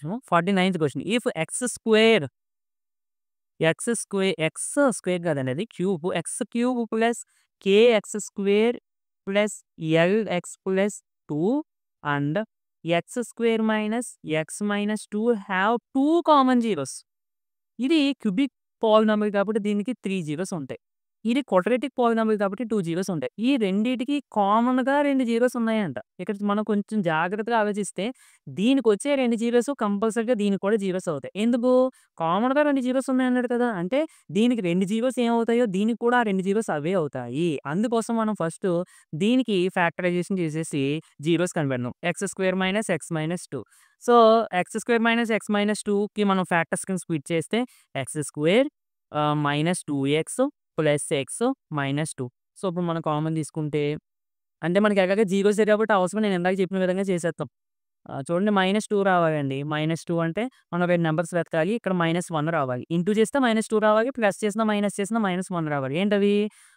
నిమిషం. 49th question. If X square కాదండి అది cube. X cube plus KX square plus LX plus 2 and X square minus X minus 2 have 2 common zeros. ఇది cubic polynomial కాబట్టి దీనికి 3 zeros ఉంటాయి. ఇది quadratic polynomial కాబట్టి 2 zeros ఉంటాయి. ఈ రెండిటికి కామన్‌గా 2 జీరోస్ ఉన్నాయంట. ఇక్కడ మనం కొంచెం జాగ్రత్తగా ఆలోచిస్తే దీనికొచ్చే 2 జీరోస్ కంపల్సరీగా దీనికి కూడా జీరోస్ అవుతాయి. ఎందుకు? కామన్‌గా 2 జీరోస్ ఉన్నాయన్నాడు కదా! అంటే దీనికి 2 జీరోస్ ఏమవుతాయో దీనికి కూడా ఆ 2 జీరోస్ అవే అవుతాయి. అందుకోసం మనం ఫస్ట్ దీనికి ఫ్యాక్టరైజేషన్ చేసేసి జీరోస్ కనిపెడదాం. X square minus X minus 2. So, x square minus X minus 2కి మనం ఫ్యాక్టర్స్ కింద స్ప్లిట్ చేస్తే x square minus 2x plus x minus 2. So, ఇప్పుడు మనం కామన్ తీసుకుంటే అంటే మనకి ఎలాగో జీరోసే కాబట్టి అవసరం నేను ఇందాక చెప్పిన విధంగా చేసేస్తాం. చూడండి -2 రావాలండి. -2 అంటే మనం 2 నంబర్స్ వెతకాలి. ఇక్కడ -1 రావాలి. ఇంటూ చేస్తే -2 రావాలి. ప్లస్ చేసినా, మైనస్ చేసినా -1 రావాలి. ఏంటవి?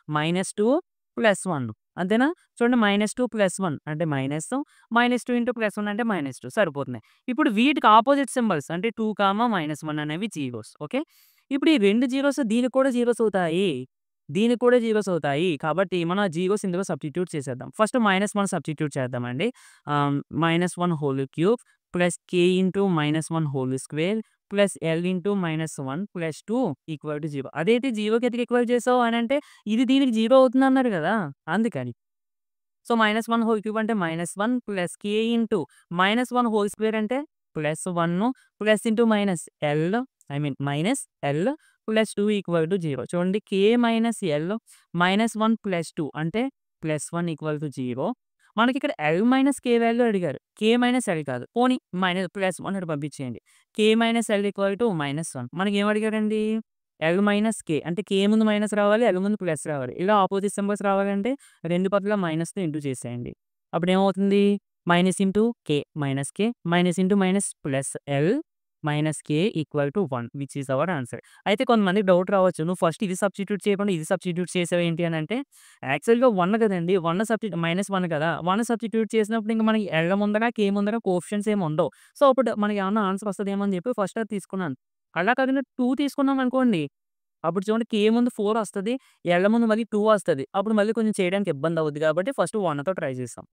-2 ప్లస్ 1 అంతేనా? చూడండి -2 ప్లస్ 1 అంటే మైనస్, -2 ఇంటూ ప్లస్ 1 అంటే -2 సరిపోతున్నాయి. ఇప్పుడు వీటికి అపోజిట్ సింబల్స్ అంటే 2, -1 అనేవి జీరోస్. ఓకే. ఇప్పుడు ఈ 2 జీరోస్ దీనికి కూడా జీరోస్ అవుతాయి. దీనికి కూడా జీరోస్ అవుతాయి. కాబట్టి మనం జీరోస్ ఇందులో సబ్స్టిట్యూట్ చేసేద్దాం. ఫస్ట్ -1 సబ్స్టిట్యూట్ చేద్దామండి. -1 whole cube plus k into -1 whole square plus L into -1 plus 2 equal to 0. అదేంటి జీరోకి ఎందుకు ఈక్వల్ చేసావు అనంటే ఇది దీనికి 0 అవుతుందన్నారు కదా! అందుకని. సో, -1 హోల్ క్యూబ్ అంటే -1 plus k into -1 whole square అంటే plus 1 plus into minus L minus L plus 2 equal to 0. చూడండి k మైనస్ L -1 ప్లస్ 2 అంటే ప్లస్ 1 ఈక్వల్ టు 0. మనకిక్కడ L మైనస్ k వాల్యూ అడిగారు. k మైనస్ L కాదు. పోనీ plus 1 అటు పంపించేయండి. k minus L equal to -1. మనకేం అడిగారండి? L మైనస్ k అంటే k ముందు మైనస్ రావాలి. L ముందు ప్లస్ రావాలి. ఇలా అపోజిట్ సింబల్స్ రావాలంటే 2 పక్కల మైనస్‌తో ఇంటూ చేసేయండి. అప్పుడేమవుతుంది? Minus into k minus k minus into minus plus L minus k equal to 1 which is our answer. అయితే కొంతమందికి డౌట్ రావచ్చు. నువ్వు ఫస్ట్ ఇది సబ్స్టిట్యూట్ చేయకుండా ఇది సబ్స్టిట్యూట్ చేసావేంటి అనంటే యాక్చువల్‌గా 1 కదండీ. -1 కదా! 1 సబ్స్టిట్యూట్ చేసినప్పుడు ఇంక మనకి L ముందర, k ముందర కోఎఫిషియంట్స్ ఏమి ఉండవు. సో, అప్పుడు మనకేమన్నా ఆన్సర్ వస్తదేమో అని చెప్పి ఫస్ట్ అది తీసుకున్నాను. అలా కాకుండా 2 తీసుకున్నామనుకోండి. అప్పుడు చూడండి k ముందు 4 వస్తది. L ముందు మళ్ళీ 2 వస్తది. అప్పుడు మళ్ళీ కొంచెం చేయడానికి ఇబ్బంది అవుద్ది కాబట్టి ఫస్ట్ 1తో ట్రై చేసాం.